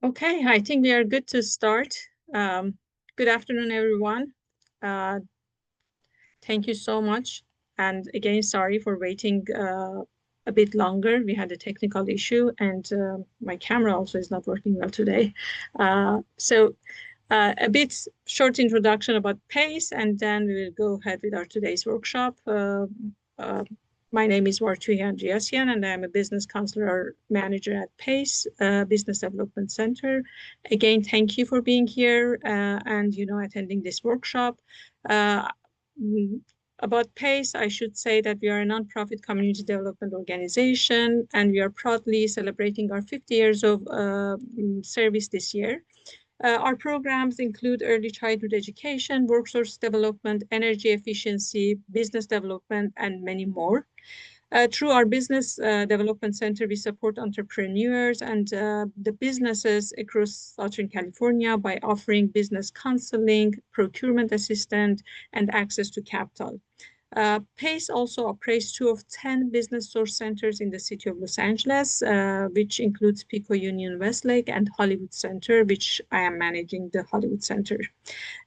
Okay, I think we are good to start. Good afternoon, everyone. Uh, Thank you so much. And again, sorry for waiting a bit longer. We had a technical issue, and my camera also is not working well today. A bit short introduction about PACE, and then we will go ahead with our today's workshop. Uh, my name is Vartuhi Andreasian, and I'm a business counselor manager at PACE, Business Development Center. Again, thank you for being here and attending this workshop. Uh, about PACE, I should say that we are a nonprofit community development organization, and we are proudly celebrating our 50 years of service this year. Our programs include early childhood education, workforce development, energy efficiency, business development, and many more. Through our Business Development Center, we support entrepreneurs and the businesses across Southern California by offering business counseling, procurement assistance, and access to capital. PACE also operates 2 of 10 BusinessSource Centers in the city of Los Angeles, which includes Pico-Union Westlake and Hollywood Center, which I am managing the Hollywood Center.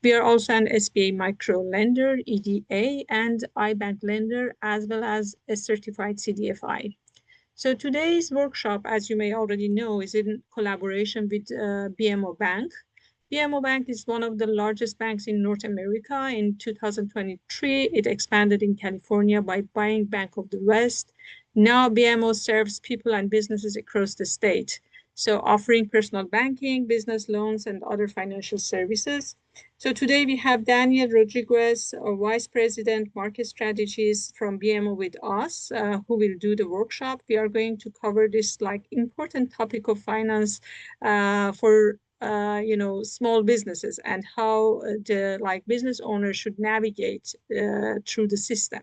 We are also an SBA micro lender, EDA, and iBank lender, as well as a certified CDFI. So today's workshop, as you may already know, is in collaboration with BMO Bank. BMO Bank is one of the largest banks in North America. In 2023, it expanded in California by buying Bank of the West. Now BMO serves people and businesses across the state, so offering personal banking, business loans, and other financial services. So today we have Daniel Rodriguez, Vice President Market Strategies from BMO with us, who will do the workshop. We are going to cover this important topic of finance for small businesses and how the business owners should navigate through the system.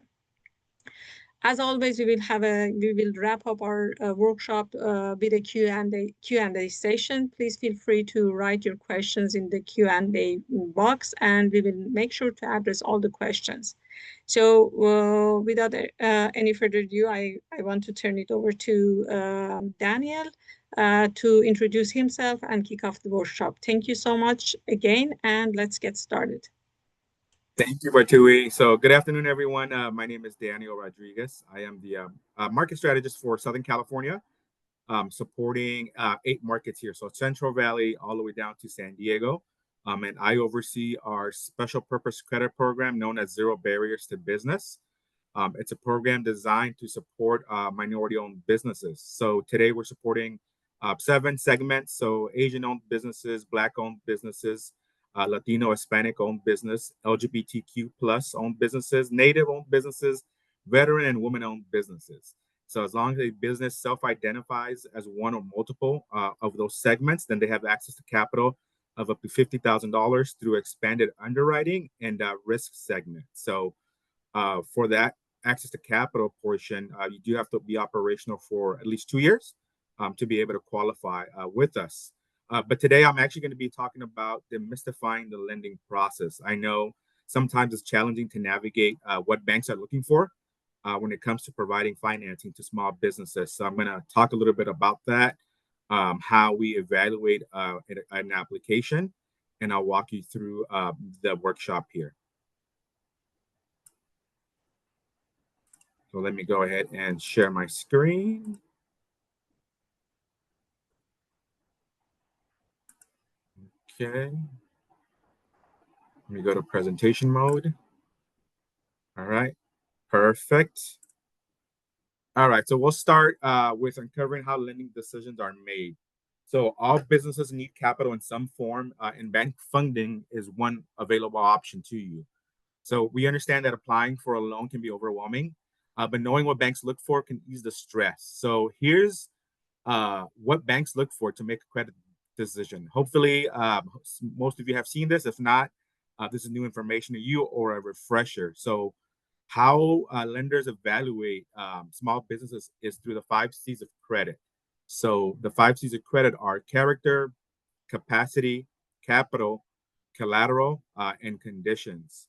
As always, we will wrap up our workshop with a Q&A session. Please feel free to write your questions in the Q&A box, and we will make sure to address all the questions. So without any further ado, I want to turn it over to Daniel to introduce himself and kick off the workshop. Thank you so much again, and let's get started. Thank you, Vartuhi. So good afternoon, everyone. My name is Daniel Rodriguez. I am the market strategist for Southern California, supporting 8 markets here. So Central Valley all the way down to San Diego. And I oversee our special purpose credit program known as Zero Barriers to Business. It's a program designed to support minority-owned businesses. So today we're supporting 7 segments. So Asian-owned businesses, Black-owned businesses, Latino, Hispanic-owned business, LGBTQ plus owned businesses, Native-owned businesses, veteran and women-owned businesses. So as long as a business self-identifies as one or multiple of those segments, then they have access to capital of up to $50,000 through expanded underwriting and risk segment. So for that access to capital portion, you do have to be operational for at least 2 years to be able to qualify with us. But today I'm actually going to be talking about demystifying the lending process. I know sometimes it's challenging to navigate what banks are looking for when it comes to providing financing to small businesses. So I'm going to talk a little bit about that, how we evaluate an application, and I'll walk you through the workshop here. So let me go ahead and share my screen. Okay. Let me go to presentation mode. All right, perfect. All right, so we'll start with uncovering how lending decisions are made. So all businesses need capital in some form, and bank funding is one available option to you. So we understand that applying for a loan can be overwhelming, but knowing what banks look for can ease the stress. So here's what banks look for to make a credit decision. Hopefully, most of you have seen this. If not, this is new information to you or a refresher. So how lenders evaluate small businesses is through the 5 C's of credit. So the 5 C's of credit are character, capacity, capital, collateral, and conditions.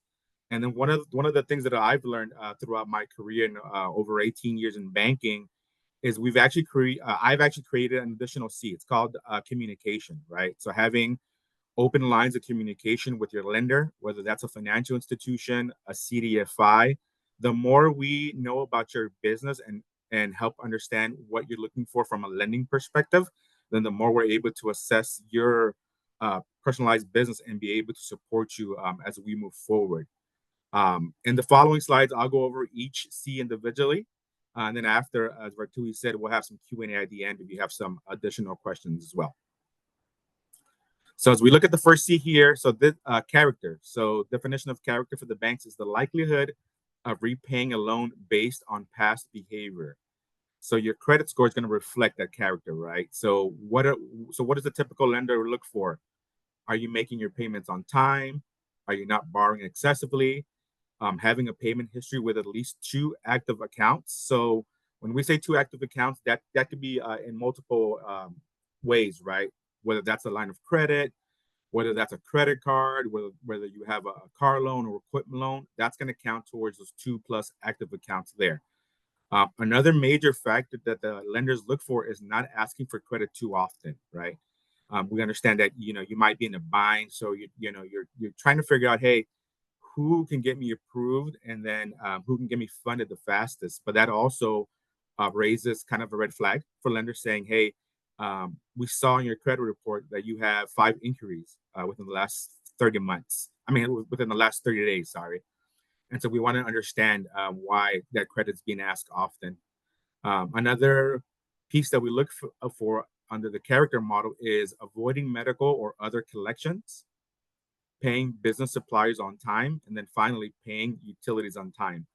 And then one of the things that I've learned throughout my career and over 18 years in banking is I've actually created an additional C. It's called communication, right? So having open lines of communication with your lender, whether that's a financial institution, a CDFI. The more we know about your business and help understand what you're looking for from a lending perspective, then the more we're able to assess your personalized business and be able to support you as we move forward. In the following slides, I'll go over each C individually. And then after, as Vartui said, we'll have some Q&A at the end if you have some additional questions as well. So as we look at the first C here, so this character. So definition of character for the banks is the likelihood of repaying a loan based on past behavior. So your credit score is going to reflect that character, right? So what does a typical lender look for? Are you making your payments on time? Are you not borrowing excessively? Having a payment history with at least 2 active accounts. So when we say 2 active accounts, that could be in multiple ways, right? Whether that's a line of credit, whether that's a credit card, whether you have a car loan or equipment loan, that's going to count towards those 2+ active accounts there. Another major factor that the lenders look for is not asking for credit too often, right? We understand that you might be in a bind, so you're trying to figure out, hey, who can get me approved, and then who can get me funded the fastest. But that also raises kind of a red flag for lenders saying, hey, we saw in your credit report that you have 5 inquiries within the last 30 months. I mean, within the last 30 days, sorry. And so we want to understand why that credit's being asked often. Another piece that we look for under the character model is avoiding medical or other collections, paying business suppliers on time, and then finally paying utilities on time.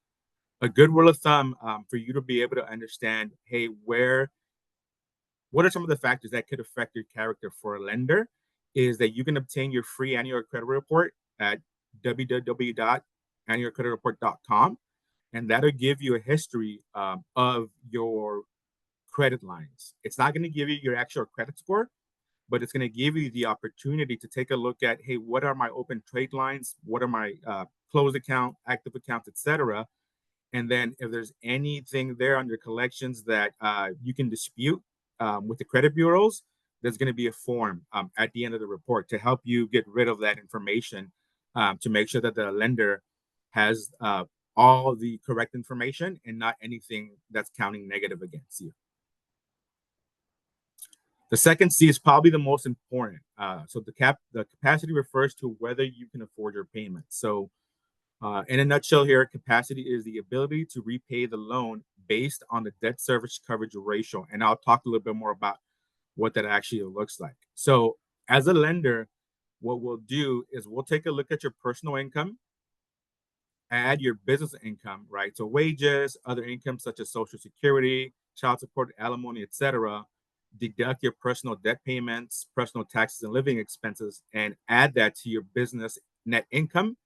A good rule of thumb for you to be able to understand, hey, what are some of the factors that could affect your character for a lender is that you can obtain your free annual credit report at www.annualcreditreport.com, and that'll give you a history of your credit lines. It's not going to give you your actual credit score, but it's going to give you the opportunity to take a look at, hey, what are my open trade lines? What are my closed account, active accounts, etc. And then if there's anything there under collections that you can dispute with the credit bureaus, there's going to be a form at the end of the report to help you get rid of that information to make sure that the lender has all the correct information and not anything that's counting negative against you. The second C is probably the most important. So the capacity refers to whether you can afford your payments. So in a nutshell here, capacity is the ability to repay the loan based on the debt service coverage ratio. And I'll talk a little bit more about what that actually looks like. So as a lender, what we'll do is we'll take a look at your personal income, add your business income, right? So wages, other income such as Social Security, child support, alimony, etc. Deduct your personal debt payments, personal taxes, and living expenses, and add that to your business net income,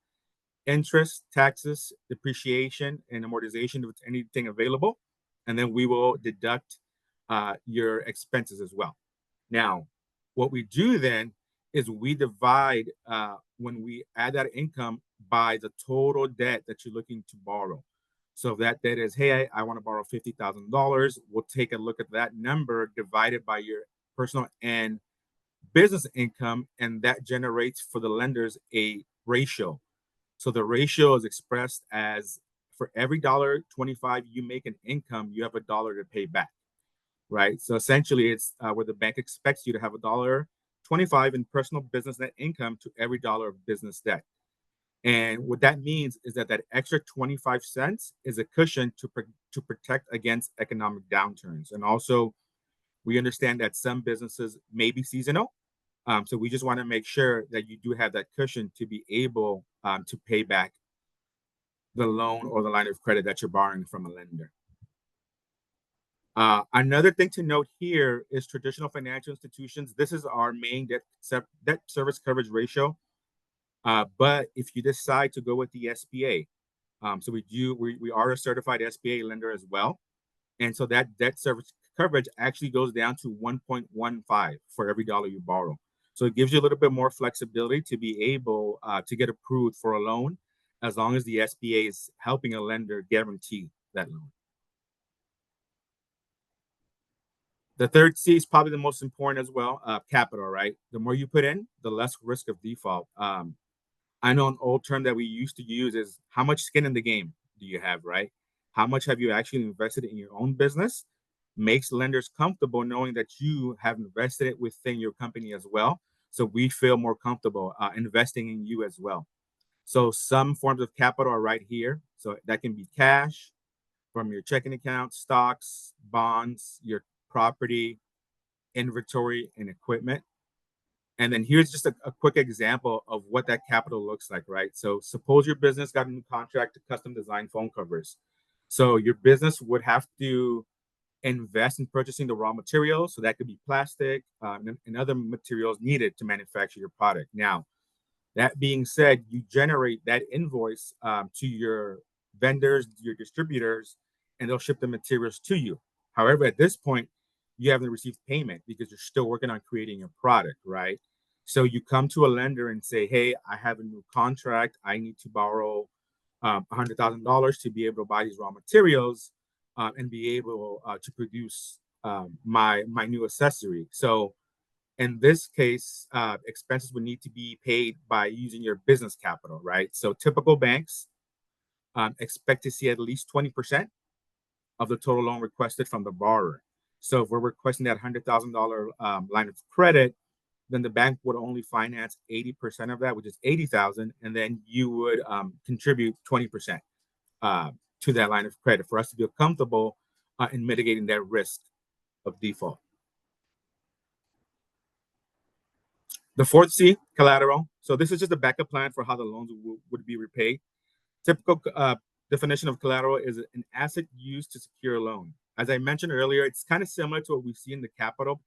interest, taxes, depreciation, and amortization if it's anything available. And then we will deduct your expenses as well. Now, what we do then is we divide when we add that income by the total debt that you're looking to borrow. So if that debt is, hey, I want to borrow $50,000, we'll take a look at that number divided by your personal and business income, and that generates for the lenders a ratio. So the ratio is expressed as for every $1.25 you make in income, you have $1 to pay back, right? So essentially, it's where the bank expects you to have $1.25 in personal business net income to every dollar of business debt. And what that means is that extra 25 cents is a cushion to protect against economic downturns. And also, we understand that some businesses may be seasonal. So we just want to make sure that you do have that cushion to be able to pay back the loan or the line of credit that you're borrowing from a lender. Another thing to note here is traditional financial institutions. This is our main debt service coverage ratio. But if you decide to go with the SBA, so we are a certified SBA lender as well. And so that debt service coverage actually goes down to 1.15 for every dollar you borrow. So it gives you a little bit more flexibility to be able to get approved for a loan as long as the SBA is helping a lender guarantee that loan. The third C is probably the most important as well, capital, right? The more you put in, the less risk of default. I know an old term that we used to use is how much skin in the game do you have, right? How much have you actually invested in your own business? Makes lenders comfortable knowing that you have invested it within your company as well. So we feel more comfortable investing in you as well. So some forms of capital are right here. So that can be cash from your checking account, stocks, bonds, your property, inventory, and equipment. And then here's just a quick example of what that capital looks like, right? So suppose your business got a new contract to custom design phone covers. So your business would have to invest in purchasing the raw materials. So that could be plastic and other materials needed to manufacture your product. Now, that being said, you generate that invoice to your vendors, your distributors, and they'll ship the materials to you. However, at this point, you haven't received payment because you're still working on creating your product, right? So you come to a lender and say, hey, I have a new contract. I need to borrow $100,000 to be able to buy these raw materials and be able to produce my new accessory. So in this case, expenses would need to be paid by using your business capital, right? So typical banks expect to see at least 20% of the total loan requested from the borrower. So if we're requesting that $100,000 line of credit, then the bank would only finance 80% of that, which is 80,000, and then you would contribute 20% to that line of credit for us to feel comfortable in mitigating that risk of default. The fourth C, collateral. So this is just a backup plan for how the loans would be repaid. Typical definition of collateral is an asset used to secure a loan. As I mentioned earlier, it's kind of similar to what we see in the capital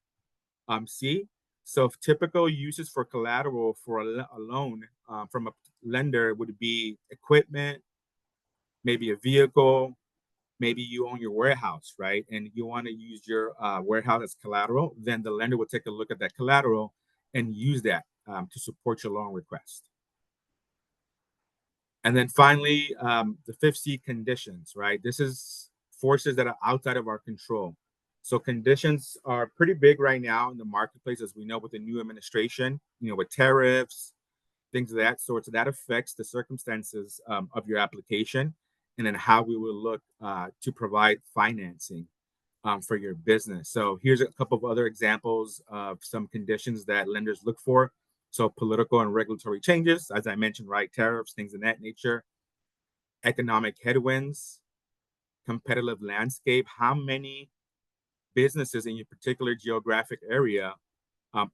C. So typical uses for collateral for a loan from a lender would be equipment, maybe a vehicle, maybe you own your warehouse, right? And you want to use your warehouse as collateral, then the lender will take a look at that collateral and use that to support your loan request. And then finally, the fifth C, conditions, right? This is forces that are outside of our control. So conditions are pretty big right now in the marketplace, as we know, with the new administration, with tariffs, things of that sort. So that affects the circumstances of your application and then how we will look to provide financing for your business. So here's a couple of other examples of some conditions that lenders look for. So political and regulatory changes, as I mentioned, right? Tariffs, things of that nature. Economic headwinds, competitive landscape. How many businesses in your particular geographic area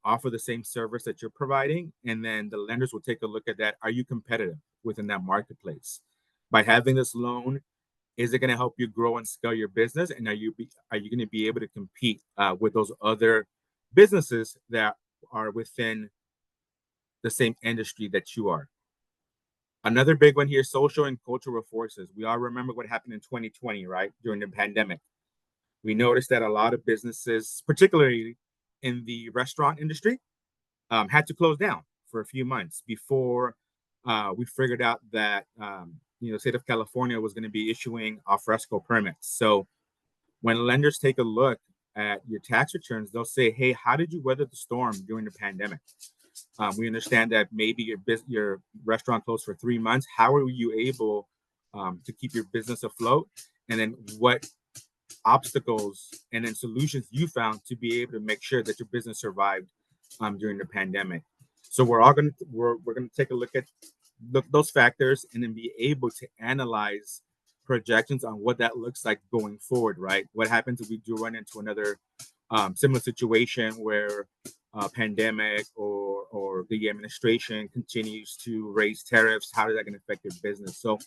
offer the same service that you're providing? And then the lenders will take a look at that. Are you competitive within that marketplace? By having this loan, is it going to help you grow and scale your business? And are you going to be able to compete with those other businesses that are within the same industry that you are? Another big one here, social and cultural forces. We all remember what happened in 2020, right? During the pandemic. We noticed that a lot of businesses, particularly in the restaurant industry, had to close down for a few months before we figured out that the state of California was going to be issuing alfresco permits. So when lenders take a look at your tax returns, they'll say, hey, how did you weather the storm during the pandemic? We understand that maybe your restaurant closed for 3 months. How are you able to keep your business afloat? And then what obstacles and then solutions you found to be able to make sure that your business survived during the pandemic? So we're going to take a look at those factors and then be able to analyze projections on what that looks like going forward, right? What happens if we do run into another similar situation where pandemic or the administration continues to raise tariffs? How is that going to affect your business? So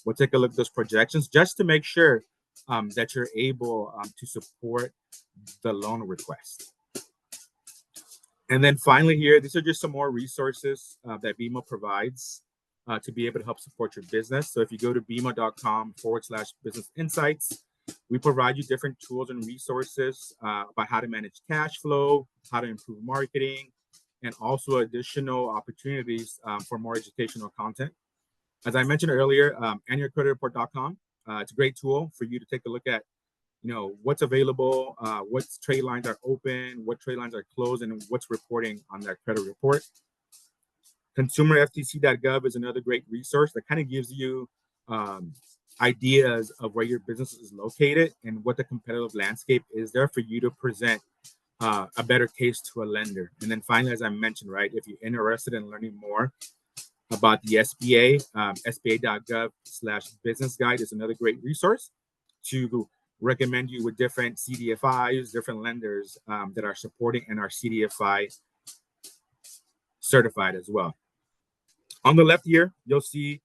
we'll take a look at those projections just to make sure that you're able to support the loan request. And then finally here, these are just some more resources that BMO provides to be able to help support your business. So if you go to bmo.com/business insights, we provide you different tools and resources about how to manage cash flow, how to improve marketing, and also additional opportunities for more educational content. As I mentioned earlier, annualcreditreport.com. It's a great tool for you to take a look at what's available, what trade lines are open, what trade lines are closed, and what's reporting on that credit report. ConsumerFTC.gov is another great resource that kind of gives you ideas of where your business is located and what the competitive landscape is there for you to present a better case to a lender. And then finally, as I mentioned, right, if you're interested in learning more about the SBA, SBA.gov/business guide is another great resource to recommend you with different CDFIs, different lenders that are supporting and are CDFI certified as well. On the left here, you'll see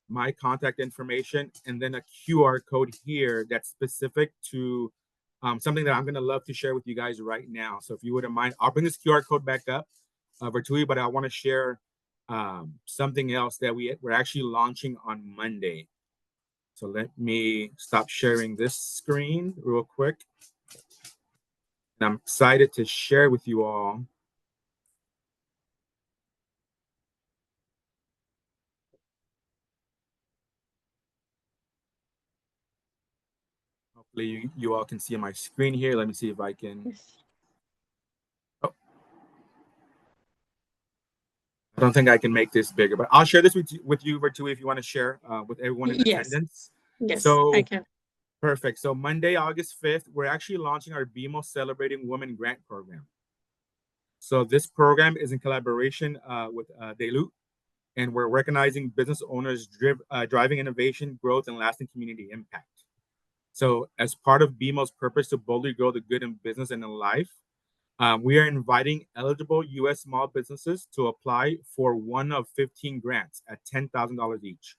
my contact information and then a QR code here that's specific to something that I'm going to love to share with you guys right now. So if you wouldn't mind, I'll bring this QR code back up virtually, but I want to share something else that we're actually launching on Monday. So let me stop sharing this screen real quick. And I'm excited to share with you all. Hopefully you all can see my screen here. Let me see if I can. Oh. I don't think I can make this bigger, but I'll share this with you virtually if you want to share with everyone in attendance. Yes, so, I can. Perfect. So Monday, August 5th, we're actually launching our BMO Celebrating Women Grant Program. So this program is in collaboration with Deloitte, and we're recognizing business owners driving innovation, growth, and lasting community impact. So as part of BMO's purpose to boldly grow the good in business and in life, we are inviting eligible U.S. small businesses to apply for one of 15 grants at $10,000 each.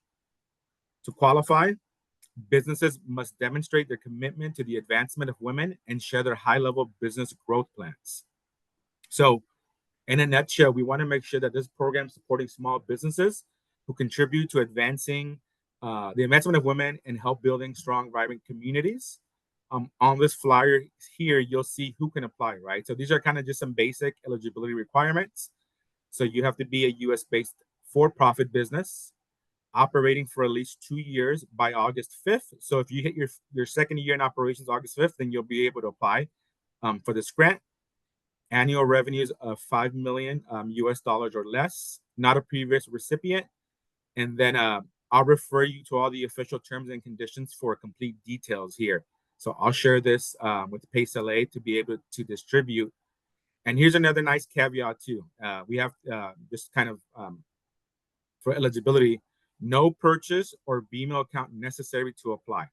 To qualify, businesses must demonstrate their commitment to the advancement of women and share their high-level business growth plans. So in a nutshell, we want to make sure that this program is supporting small businesses who contribute to advancing the advancement of women and help building strong, vibrant communities. On this flyer here, you'll see who can apply, right? So these are kind of just some basic eligibility requirements. So you have to be a U.S.-based for-profit business operating for at least 2 years by August 5th. So if you hit your second year in operations August 5th, then you'll be able to apply for this grant. Annual revenues of $5 million US dollars or less, not a previous recipient. And then I'll refer you to all the official terms and conditions for complete details here. So I'll share this with Pace LA to be able to distribute. And here's another nice caveat too. We have just kind of for eligibility, no purchase or BMO account necessary to apply.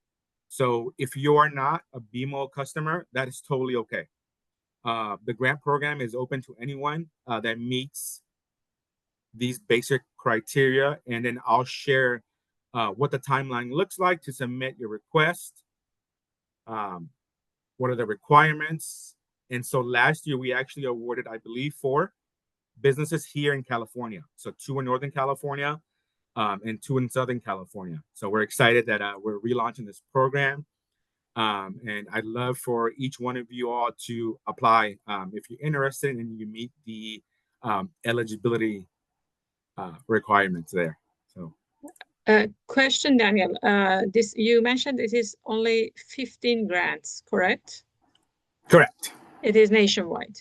So if you are not a BMO customer, that is totally okay. The grant program is open to anyone that meets these basic criteria, and then I'll share what the timeline looks like to submit your request. What are the requirements? And so last year we actually awarded, I believe, 4 businesses here in California. So 2 in Northern California and 2 in Southern California. So we're excited that we're relaunching this program. And I'd love for each one of you all to apply if you're interested and you meet the eligibility requirements there. So, question, Daniel. This you mentioned it is only 15 grants, correct? Correct. It is nationwide.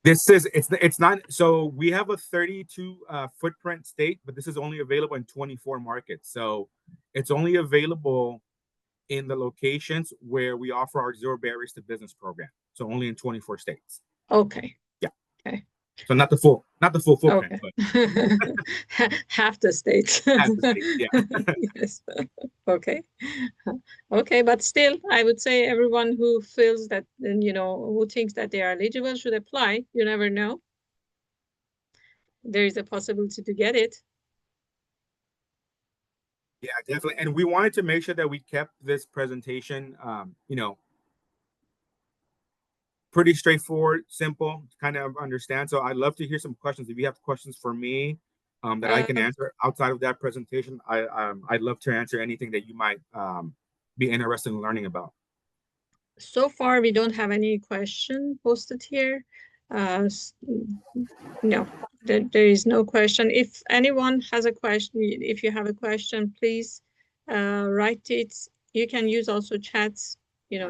This is it's not. So we have a 32 footprint state, but this is only available in 24 markets. So it's only available in the locations where we offer our zero barriers to business program. So only in 24 states. Okay. Yeah. Okay. So not the full footprint, okay. but half the states. half the states, yeah. Yes. Okay. Okay, but still, I would say everyone who feels that, who thinks that they are eligible should apply. You never know. There is a possibility to get it. Yeah, definitely. And we wanted to make sure that we kept this presentation, pretty straightforward, simple, to kind of understand. So I'd love to hear some questions. If you have questions for me that I can answer outside of that presentation, I'd love to answer anything that you might be interested in learning about. So far, we don't have any question posted here. No, there is no question. If anyone has a question, if you have a question, please write it. You can use also chats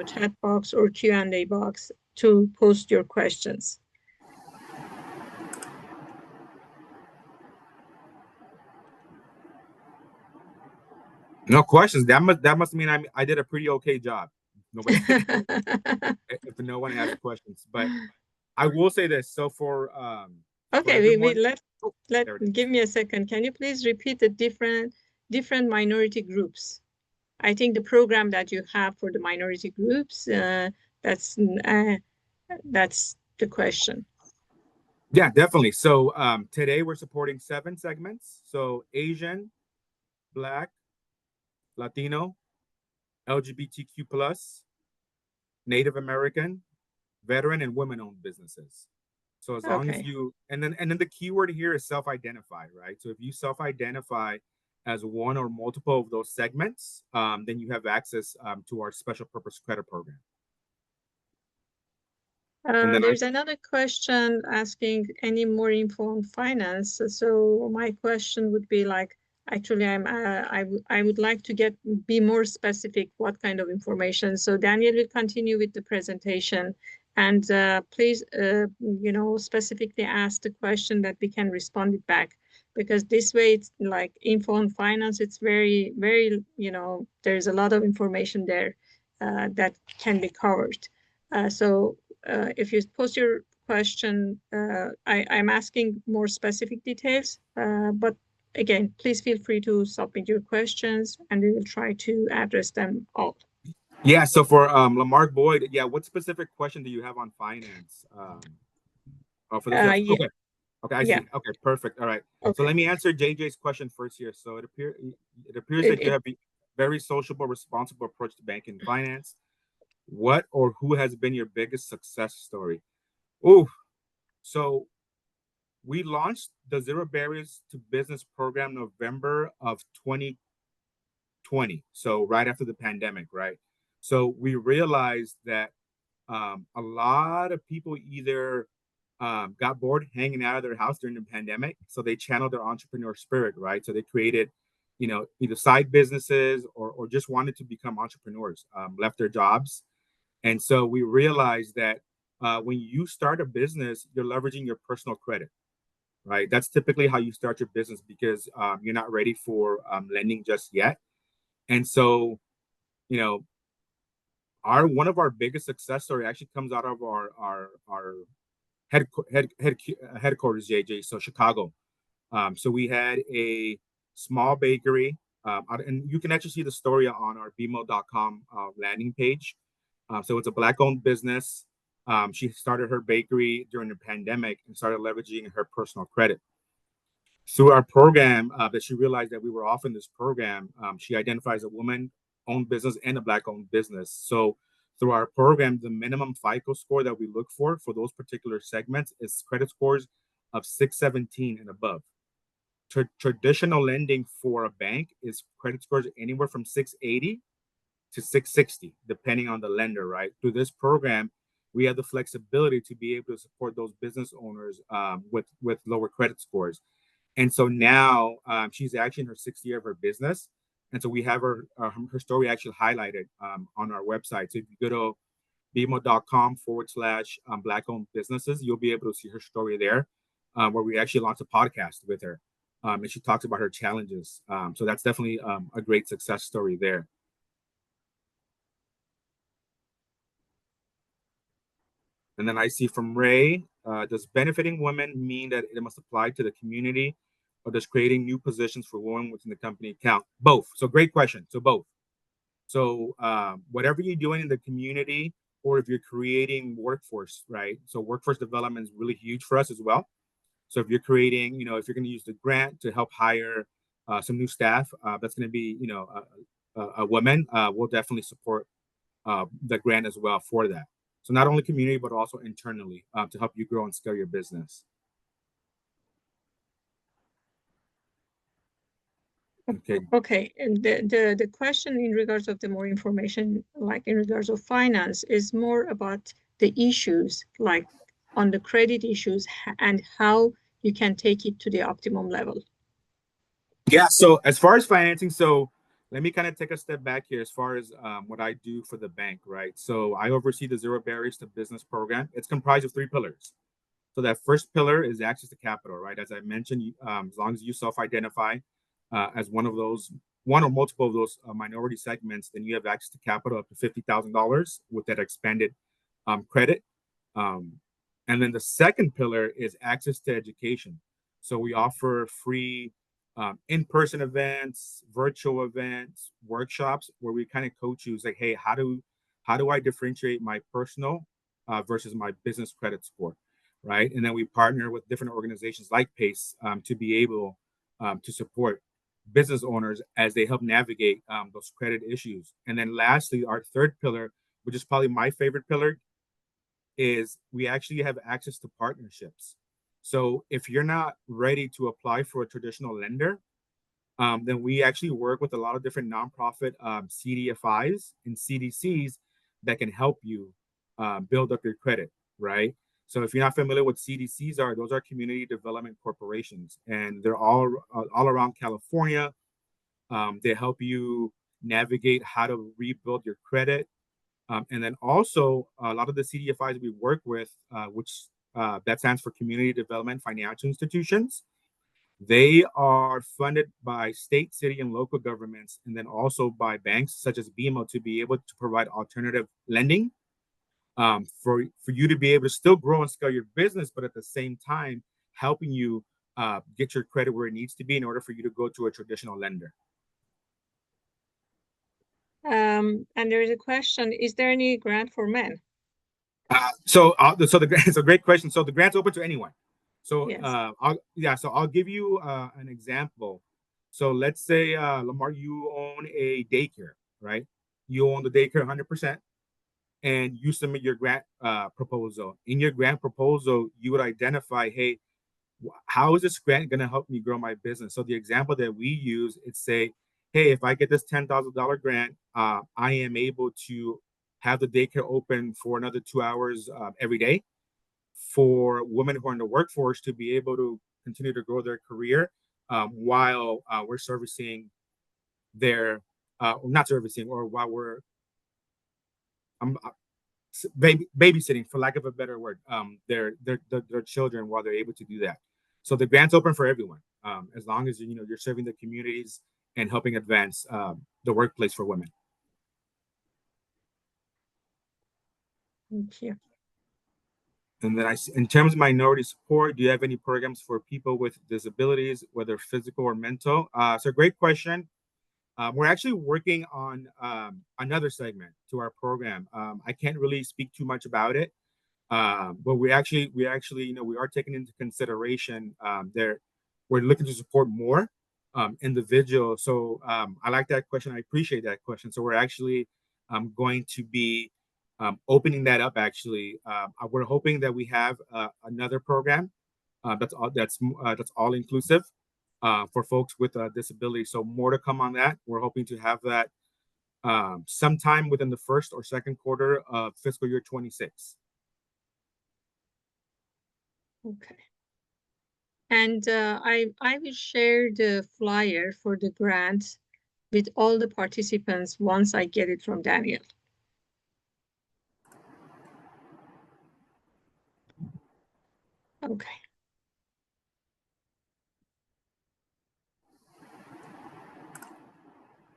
chat box or Q&A box to post your questions. No questions. That must mean I did a pretty okay job. Nobody, if no one has questions, but I will say this. So for Okay, everyone, let there it is. give me a second. Can you please repeat the different minority groups? I think the program that you have for the minority groups, that's the question. Yeah, definitely. So today we're supporting 7 segments. So Asian, Black, Latino, LGBTQ plus, Native American, veteran, and women-owned businesses. So as long as Okay. you and then the keyword here is self-identify, right? So if you self-identify as one or multiple of those segments, then you have access to our special purpose credit program. And then There's another question asking any more info on finance. So my question would be like, actually, I would like to be more specific. What kind of information? So Daniel will continue with the presentation, and please, specifically ask the question that we can respond it back. Because this way, it's like info on finance. It's very, very, there's a lot of information there that can be covered. So if you post your question, I'm asking more specific details, but again, please feel free to submit your questions and we will try to address them all. yeah, so for Lamar Boyd, yeah, what specific question do you have on finance? For this, yes. Yeah, Okay, I yeah, see. Okay, perfect. All right. So okay. let me answer JJ's question first here. So it appears It, that you it, have a very sociable, responsible approach to banking and finance. What or who has been your biggest success story? Oh, so we launched the Zero Barriers to Business program November of 2020. So right after the pandemic, right? So we realized that a lot of people either got bored hanging out of their house during the pandemic, so they channeled their entrepreneur spirit, right? So they created, either side businesses or just wanted to become entrepreneurs, left their jobs. And so we realized that when you start a business, you're leveraging your personal credit, right? That's typically how you start your business because you're not ready for lending just yet. And so, you know, one of our biggest success story actually comes out of our headquarters, JJ. So Chicago. So we had a small bakery, and you can actually see the story on our bmo.com landing page. So it's a Black-owned business. She started her bakery during the pandemic and started leveraging her personal credit. Through our program, that she realized that we were offering this program, she identifies a woman-owned business and a Black-owned business. So through our program, the minimum FICO score that we look for those particular segments is credit scores of 617 and above. Traditional lending for a bank is credit scores anywhere from 680 to 660, depending on the lender, right? Through this program, we have the flexibility to be able to support those business owners with lower credit scores. And so now she's actually in her 6th year of her business. And so we have her story actually highlighted on our website. So if you go to bmo.com/Black-owned businesses, you'll be able to see her story there, where we actually launched a podcast with her. And she talks about her challenges. So that's definitely a great success story there. And then I see from Ray, does benefiting women mean that it must apply to the community, or does creating new positions for women within the company count? Both. So great question. So both. So whatever you're doing in the community, or if you're creating workforce, right? So workforce development is really huge for us as well. So if you're creating, if you're going to use the grant to help hire some new staff, that's going to be, a woman, we'll definitely support the grant as well for that. So not only community, but also internally to help you grow and scale your business. Okay. Okay, and the question in regards of the more information, like in regards of finance, is more about the issues, like on the credit issues and how you can take it to the optimum level. Yeah. So as far as financing, so let me kind of take a step back here as far as what I do for the bank, right? So I oversee the Zero Barriers to Business program. It's comprised of three pillars. So that first pillar is access to capital, right? As I mentioned, as long as you self-identify as one of those, one or multiple of those minority segments, then you have access to capital up to $50,000 with that expanded credit. Um, and then the second pillar is access to education. So we offer free in-person events, virtual events, workshops where we kind of coach you. It's like, hey, how do I differentiate my personal versus my business credit score, right? And then we partner with different organizations like PACE to be able to support business owners as they help navigate those credit issues. And then lastly, our third pillar, which is probably my favorite pillar, is we actually have access to partnerships. So if you're not ready to apply for a traditional lender, then we actually work with a lot of different nonprofit CDFIs and CDCs that can help you build up your credit, right? So if you're not familiar with CDCs are, those are community development corporations, and they're all around California. They help you navigate how to rebuild your credit. And then also a lot of the CDFIs we work with, which that stands for Community Development Financial Institutions. They are funded by state, city, and local governments, and then also by banks such as BMO to be able to provide alternative lending for you to be able to still grow and scale your business, but at the same time helping you get your credit where it needs to be in order for you to go to a traditional lender. And there is a question: is there any grant for men? So it's a great question. So the grant's open to anyone. So Yes. I'll give you an example. So let's say Lamar, you own a daycare, right? You own the daycare 100%, and you submit your grant proposal. In your grant proposal, you would identify, hey, how is this grant going to help me grow my business? So the example that we use is say, hey, if I get this $10,000 grant, I am able to have the daycare open for another 2 hours every day for women who are in the workforce to be able to continue to grow their career while we're servicing their, not servicing, or while we're um, babysitting, for lack of a better word, their children while they're able to do that. So the grant's open for everyone, as long as you're serving the communities and helping advance the workplace for women. Thank you. And then in terms of minority support, do you have any programs for people with disabilities, whether physical or mental? So great question. We're actually working on another segment to our program. I can't really speak too much about it, but we actually, we are taking into consideration there. We're looking to support more individuals. So I like that question. I appreciate that question. So we're actually going to be opening that up. Actually, we're hoping that we have another program that's all inclusive for folks with disabilities. So more to come on that. We're hoping to have that sometime within the first or second quarter of fiscal year 26. Okay. And I will share the flyer for the grant with all the participants once I get it from Daniel. Okay.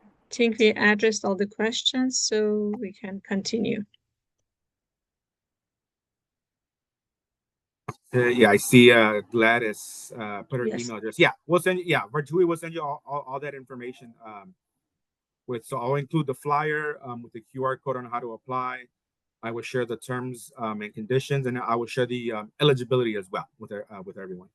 I think we addressed all the questions, so we can continue. Yeah, I see Gladys put her Yes. email address. Yeah, we'll send you, Vartui will send you all that information so I'll include the flyer with the QR code on how to apply. I will share the terms and conditions, and I will share the eligibility as well with everyone.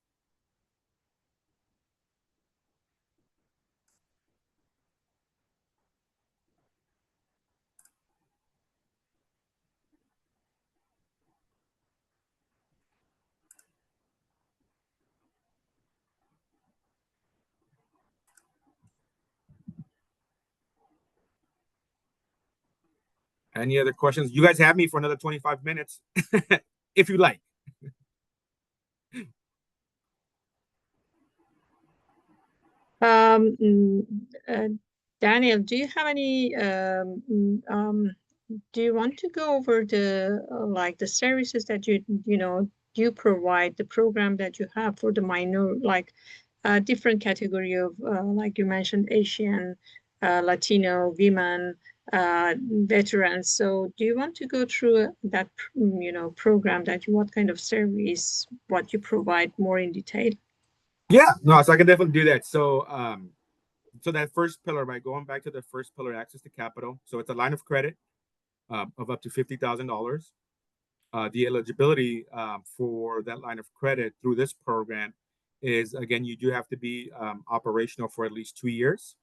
Any other questions? You guys have me for another 25 minutes if you like. Um, mm, uh, Daniel, do you have any, do you want to go over the, like the services that you provide, the program that you have for the minor, like different category of, like you mentioned, Asian, Latino, women, veterans. So do you want to go through that, program that what kind of service, what you provide more in detail? Yeah, no, so I can definitely do that. So that first pillar, right? Going back to the first pillar, access to capital. So it's a line of credit of up to $50,000. The eligibility for that line of credit through this program is, again, you do have to be operational for at least 2 years.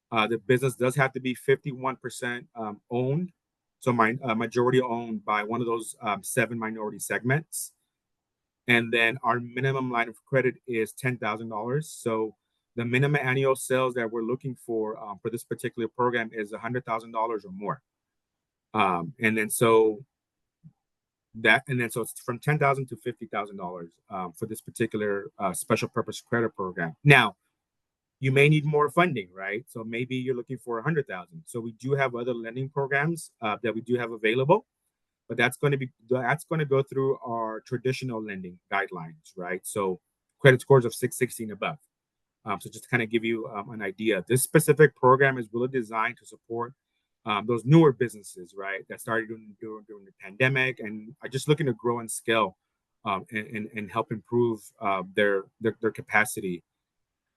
The business does have to be 51% owned, so majority owned by one of those 7 minority segments. And then our minimum line of credit is $10,000. So the minimum annual sales that we're looking for this particular program is $100,000 or more. And then so it's from $10,000 to $50,000 for this particular special purpose credit program. Now, you may need more funding, right? So maybe you're looking for 100,000. So we do have other lending programs that we do have available, but that's going to go through our traditional lending guidelines, right? So credit scores of 660 and above. So just to kind of give you an idea, this specific program is really designed to support those newer businesses, right, that started during the pandemic and are just looking to grow and scale and help improve their capacity.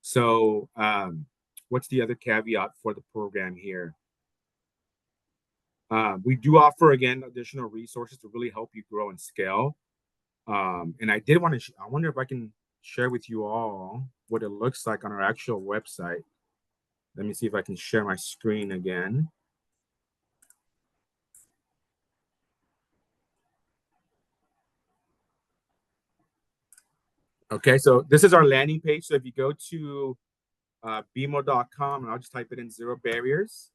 So what's the other caveat for the program here? We do offer, again, additional resources to really help you grow and scale. And I wonder if I can share with you all what it looks like on our actual website. Let me see if I can share my screen again. Okay, so this is our landing page. So if you go to bmo.com, and I'll just type it in, zero barriers,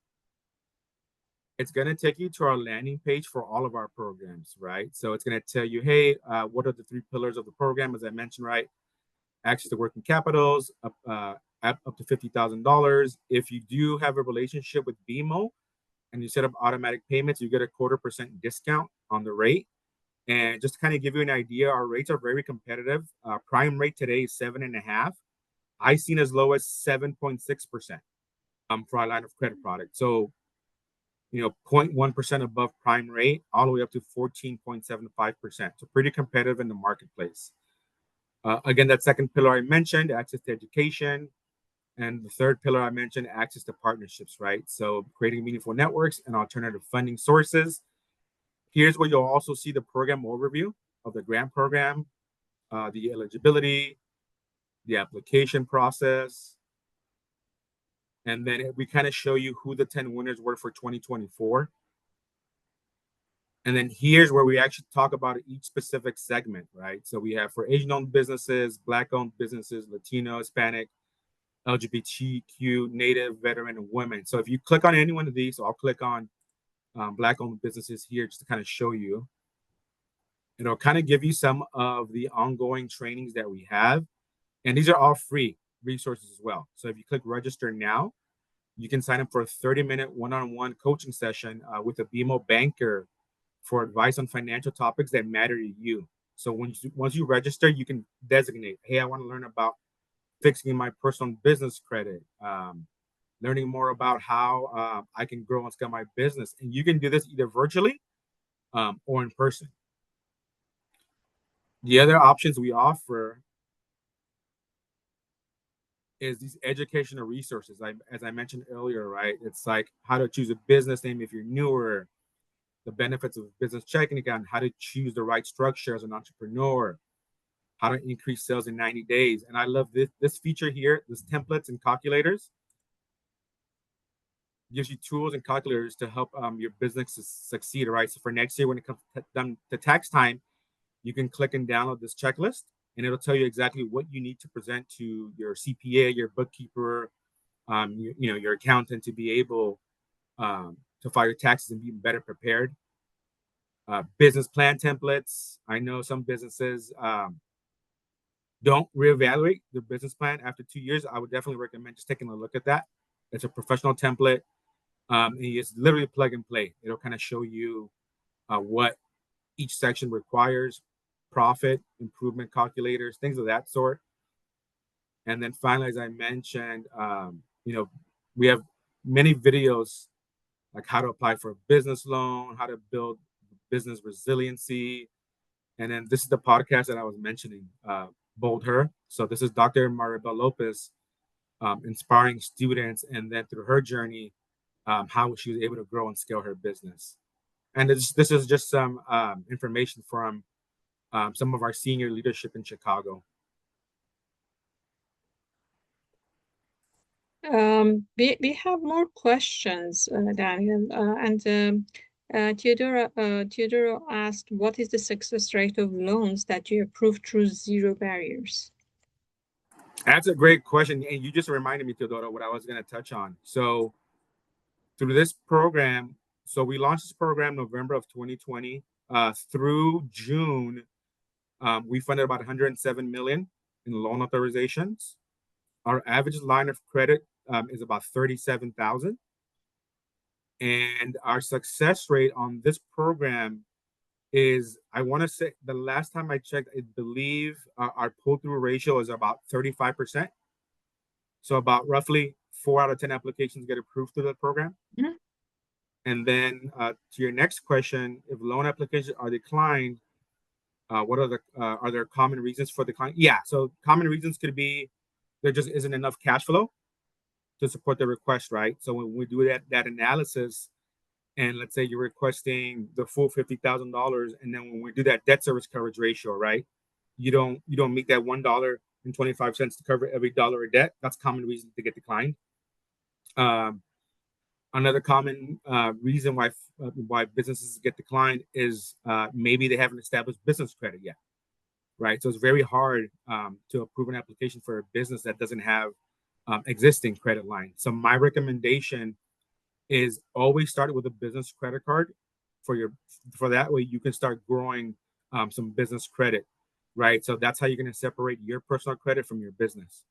it's going to take you to our landing page for all of our programs, right? So it's going to tell you, hey, what are the 3 pillars of the program, as I mentioned, right? Access to working capitals, up to $50,000. If you do have a relationship with BMO and you set up automatic payments, you get a 0.25% discount on the rate. And just to kind of give you an idea, our rates are very competitive. Prime rate today is 7.5%. I've seen as low as 7.6% for our line of credit product. So 0.1% above prime rate, all the way up to 14.75%. So pretty competitive in the marketplace. Again, that second pillar I mentioned, access to education. And the third pillar I mentioned, access to partnerships, right? So creating meaningful networks and alternative funding sources. Here's where you'll also see the program overview of the grant program, the eligibility, the application process. And then we kind of show you who the 10 winners were for 2024. And then here's where we actually talk about each specific segment, right? So we have for Asian-owned businesses, Black-owned businesses, Latino, Hispanic, LGBTQ, Native, veteran, and women. So if you click on any one of these, so I'll click on Black-owned businesses here just to kind of show you. It'll kind of give you some of the ongoing trainings that we have. And these are all free resources as well. So if you click register now, you can sign up for a 30-minute one-on-one coaching session with a BMO banker for advice on financial topics that matter to you. So once you register, you can designate, hey, I want to learn about fixing my personal business credit, learning more about how I can grow and scale my business. And you can do this either virtually or in person. The other options we offer is these educational resources. As I mentioned earlier, right? It's like how to choose a business name if you're newer, the benefits of a business checking account, how to choose the right structure as an entrepreneur, how to increase sales in 90 days. And I love this feature here, this templates and calculators. Gives you tools and calculators to help your business succeed, right? So for next year, when it comes to tax time, you can click and download this checklist, and it'll tell you exactly what you need to present to your CPA, your bookkeeper, your accountant to be able to file your taxes and be better prepared. Business plan templates. I know some businesses don't reevaluate their business plan after 2 years. I would definitely recommend just taking a look at that. It's a professional template. And it's literally plug and play. It'll kind of show you what each section requires, profit improvement calculators, things of that sort. And then finally, as I mentioned, we have many videos like how to apply for a business loan, how to build business resiliency. And then this is the podcast that I was mentioning, Bold Her. So this is Dr. Maribel Lopez, inspiring students, and then through her journey, how she was able to grow and scale her business. And this is just some information from some of our senior leadership in Chicago. We have more questions, Daniel, and Theodora asked, what is the success rate of loans that you approve through zero barriers? That's a great question, and you just reminded me, Theodora, what I was going to touch on. So through this program, so we launched this program November of 2020. Through June, we funded about 107 million in loan authorizations. Our average line of credit is about 37,000. And our success rate on this program is, I want to say, the last time I checked, I believe our pull-through ratio is about 35%. So about roughly 4 out of 10 applications get approved through the program. Mm-hmm. And then to your next question, if loan applications are declined, what are there common reasons for decline? Yeah, so common reasons could be there just isn't enough cash flow to support the request, right? So when we do that analysis, and let's say you're requesting the full $50,000, and then when we do that debt service coverage ratio, right, you don't meet that $1.25 to cover every dollar of debt. That's common reason to get declined. Another common reason why businesses get declined is maybe they haven't established business credit yet, right? So it's very hard to approve an application for a business that doesn't have existing credit line. So my recommendation is always start with a business credit card for that way you can start growing some business credit, right? So that's how you're going to separate your personal credit from your business.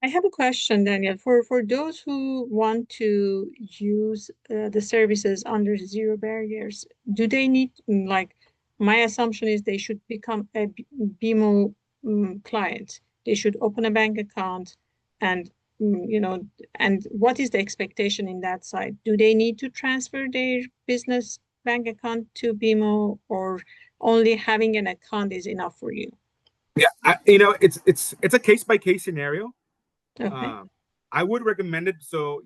I have a question, Daniel. For those who want to use the services under zero barriers, do they need, like, my assumption is they should become a BMO client. They should open a bank account, and and what is the expectation in that side? Do they need to transfer their business bank account to BMO, or only having an account is enough for you? Yeah, it's a case by case scenario. Okay. I would recommend it so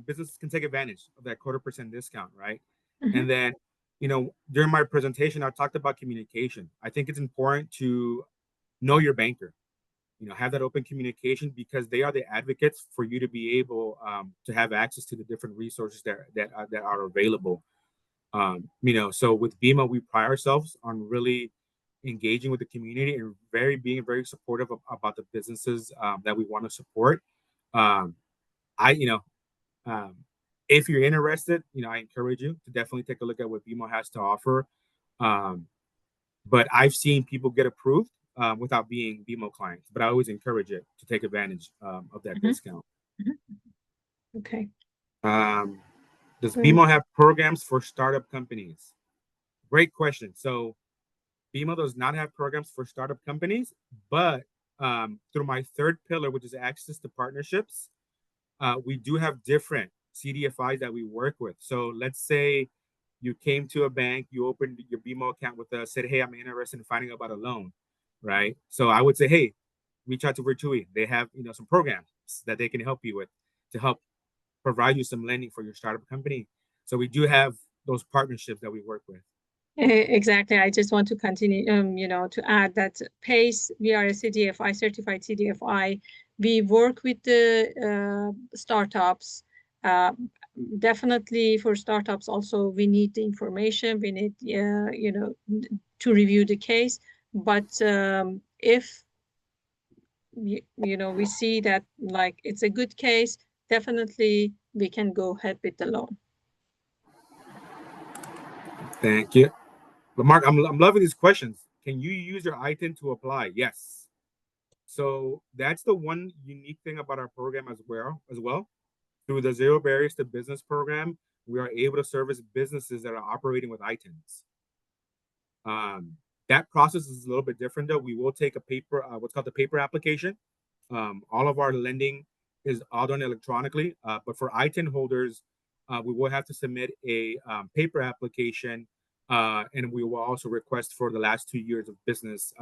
businesses can take advantage of that 1/4% discount, right? Mm-hmm. And then during my presentation, I talked about communication. I think it's important to know your banker, have that open communication, because they are the advocates for you to be able to have access to the different resources that are available. So with BMO, we pride ourselves on really engaging with the community and being very supportive about the businesses that we want to support. Um, if you're interested, I encourage you to definitely take a look at what BMO has to offer. But I've seen people get approved without being BMO clients, but I always encourage it to take advantage of that discount. Mm-hmm. Okay. Does BMO have programs for startup companies? Great question. So BMO does not have programs for startup companies, but through my third pillar, which is access to partnerships, we do have different CDFIs that we work with. So let's say you came to a bank, you opened your BMO account with us, said, hey, I'm interested in finding out about a loan, right? So I would say, hey, reach out to Virtui. They have some programs that they can help you with to help provide you some lending for your startup company. So we do have those partnerships that we work with. Exactly. I just want to continue, to add that PACE, we are a CDFI, certified CDFI. We work with the startups. Definitely for startups also, we need the information. We need, to review the case. But if, we see that, like, it's a good case, definitely we can go ahead with the loan. Thank you. But Mark, I'm loving these questions. Can you use your ITIN to apply? Yes. So that's the one unique thing about our program as well. Through the Zero Barriers to Business program, we are able to service businesses that are operating with ITINs. That process is a little bit different though. We will take a paper, what's called the paper application. All of our lending is all done electronically, but for ITIN holders, we will have to submit a paper application, and we will also request for the last 2 years of business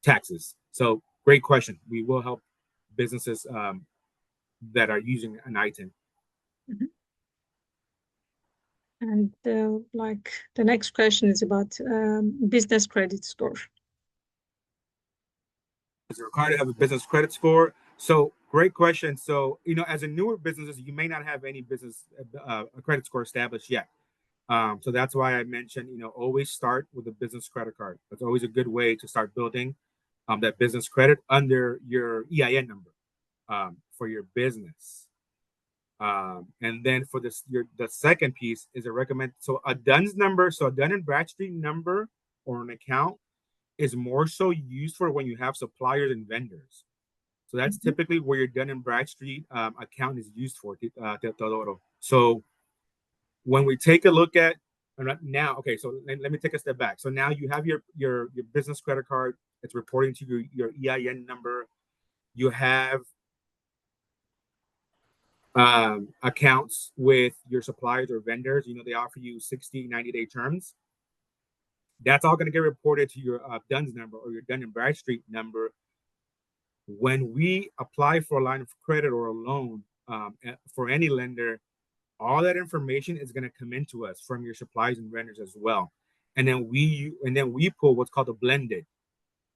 taxes. So great question. We will help businesses that are using an ITIN. Mhm. And like the next question is about business credit score. Is it required to have a business credit score? So great question. So, as a newer business, you may not have any business credit score established yet. So that's why I mentioned, always start with a business credit card. That's always a good way to start building that business credit under your EIN number for your business. And then for the second piece is a recommend. So a DUNS number, so a Dun and Bradstreet number or an account is more so used for when you have suppliers and vendors. So that's typically where your Dun and Bradstreet account is used for, Teodoro. So when we take a look at now, okay, so let me take a step back. So now you have your business credit card. It's reporting to your EIN number. You have accounts with your suppliers or vendors. They offer you 60, 90-day terms. That's all going to get reported to your DUNS number or your Dun and Bradstreet number. When we apply for a line of credit or a loan for any lender, all that information is going to come into us from your suppliers and vendors as well. And then we pull what's called a blended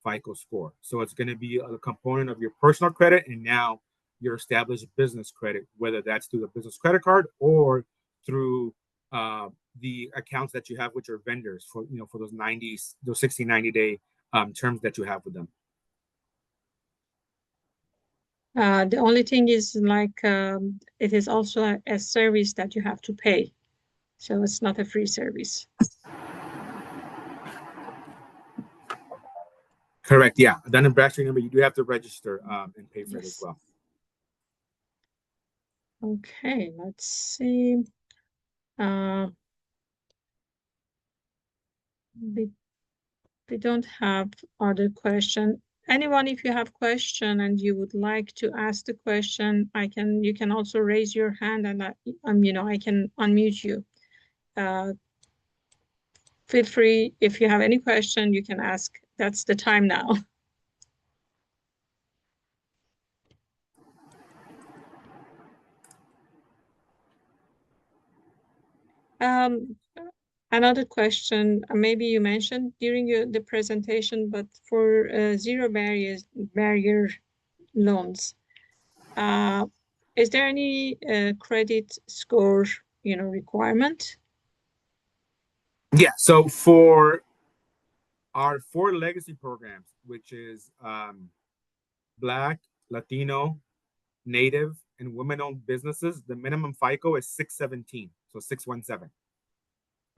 FICO score. So it's going to be a component of your personal credit and now your established business credit, whether that's through the business credit card or through the accounts that you have with your vendors for those 60, 90-day terms that you have with them. The only thing is like it is also a service that you have to pay. So it's not a free service. Correct. Yeah. A Dun and Bradstreet number, you do have to register and pay for it as well. Okay, let's see. We don't have other question. Anyone, if you have question and you would like to ask the question, you can also raise your hand and I can unmute you. Feel free, if you have any question, you can ask. That's the time now. Another question, maybe you mentioned during the presentation, but for zero barrier loans, is there any credit score, requirement? Yeah. So for our 4 legacy programs, which is Black, Latino, Native, and women-owned businesses, the minimum FICO is 617, so 617.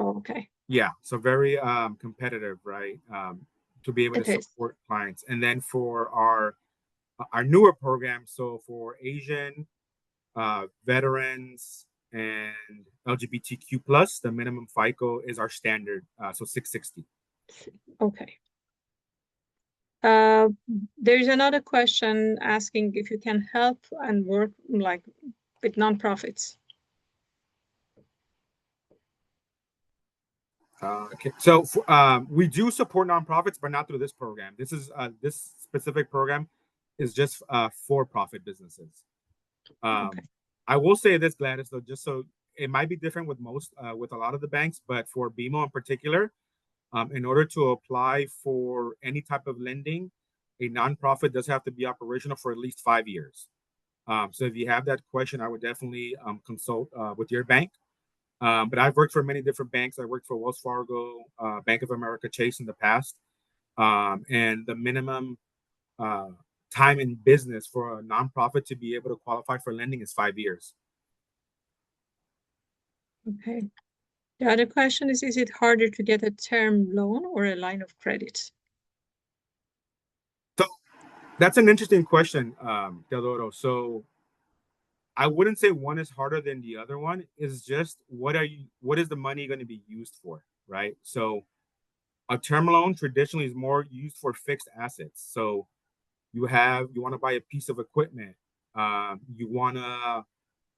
Oh, okay. Yeah, so very competitive, right? To be able It to is. support clients. And then for our newer program, so for Asian, veterans, and LGBTQ plus, the minimum FICO is our standard, so 660. Okay. There's another question asking if you can help and work like with nonprofits. Okay, so we do support nonprofits, but not through this program. This specific program is just for-profit businesses. Okay. I will say this, Gladys, though, just so it might be different with a lot of the banks, but for BMO in particular, in order to apply for any type of lending, a nonprofit does have to be operational for at least 5 years. So if you have that question, I would definitely consult with your bank. But I've worked for many different banks. I worked for Wells Fargo, Bank of America, Chase in the past. And the minimum time in business for a nonprofit to be able to qualify for lending is 5 years. Okay. The other question is it harder to get a term loan or a line of credit? So That's an interesting question, Teodoro. So I wouldn't say one is harder than the other one. It's just what is the money going to be used for, right? So a term loan traditionally is more used for fixed assets. So you want to buy a piece of equipment, you want to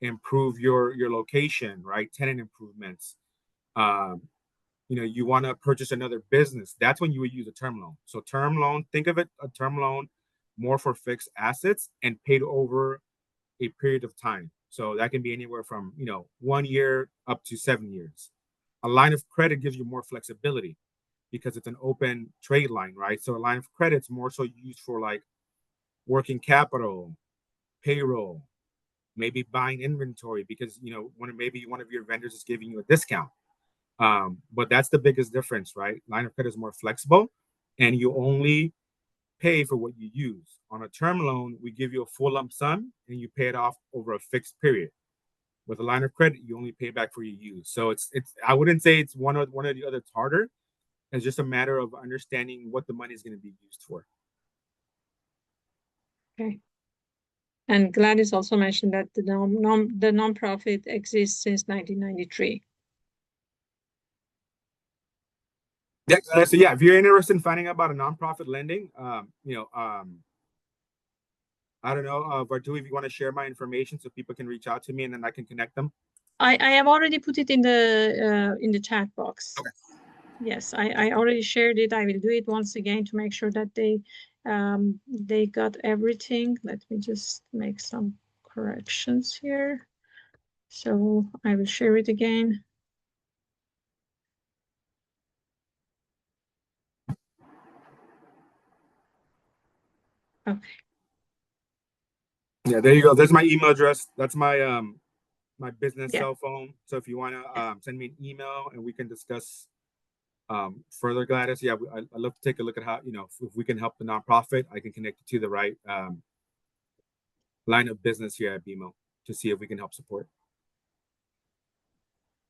improve your location, right? Tenant improvements. Um, you want to purchase another business. That's when you would use a term loan. So term loan, think of it a term loan more for fixed assets and paid over a period of time. So that can be anywhere from 1 year up to 7 years. A line of credit gives you more flexibility because it's an open trade line, right? So a line of credit's more so used for like working capital, payroll, maybe buying inventory because maybe one of your vendors is giving you a discount. But that's the biggest difference, right? Line of credit is more flexible, and you only pay for what you use. On a term loan, we give you a full lump sum, and you pay it off over a fixed period. With a line of credit, you only pay back for your use. So it's I wouldn't say it's one or the other. It's harder. It's just a matter of understanding what the money is going to be used for. Okay. And Gladys also mentioned that the nonprofit exists since 1993. Yeah. So yeah, if you're interested in finding out about a nonprofit lending, I don't know, Vartu, if you want to share my information so people can reach out to me and then I can connect them. I have already put it in the chat box. Okay. Yes, I already shared it. I will do it once again to make sure that they got everything. Let me just make some corrections here. So I will share it again. Okay. Yeah, there you go. There's my email address. That's my my business cell phone. So if you want to send me an email and we can discuss further, Gladys. Yeah, I'd love to take a look at how if we can help the nonprofit. I can connect you to the right line of business here at BMO to see if we can help support.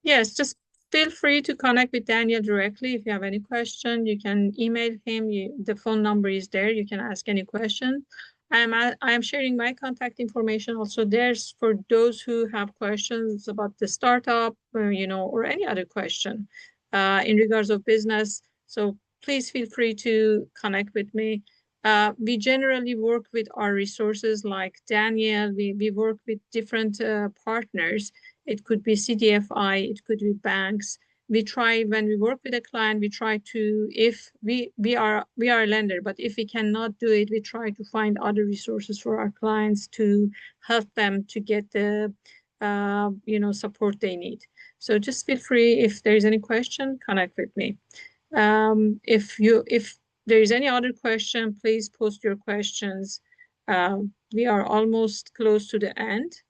Yes, just feel free to connect with Daniel directly. If you have any question, you can email him. The phone number is there. You can ask any question. I'm sharing my contact information also there for those who have questions about the startup, or any other question in regards of business. So please feel free to connect with me. We generally work with our resources like Daniel. We work with different partners. It could be CDFI, it could be banks. We try, when we work with a client, we try to, if we are a lender, but if we cannot do it, we try to find other resources for our clients to help them to get the support they need. So just feel free, if there's any question, connect with me. If there is any other question, please post your questions. We are almost close to the end.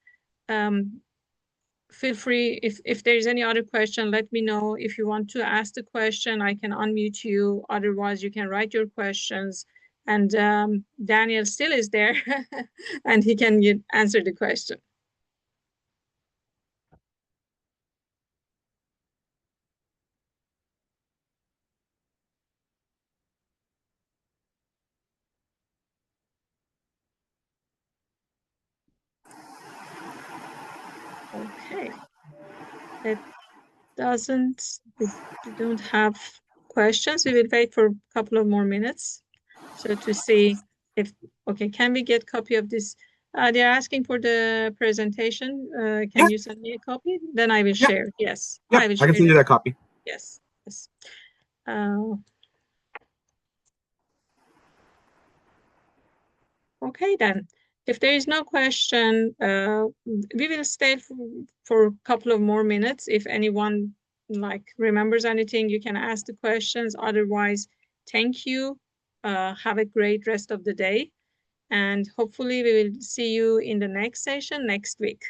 Feel free, if there's any other question, let me know. If you want to ask the question, I can unmute you. Otherwise, you can write your questions. And Daniel still is there, and he can answer the question. Okay. We don't have questions. We will wait for a couple of more minutes. So to see if, okay, can we get a copy of this? They're asking for the presentation. Can you send me a copy? Then I will share. Yes. Yeah, I can send you that copy. Yes. Yes. Okay, then. If there is no question, we will stay for a couple of more minutes. If anyone remembers anything, you can ask the questions. Otherwise, thank you. Have a great rest of the day. And hopefully we will see you in the next session next week.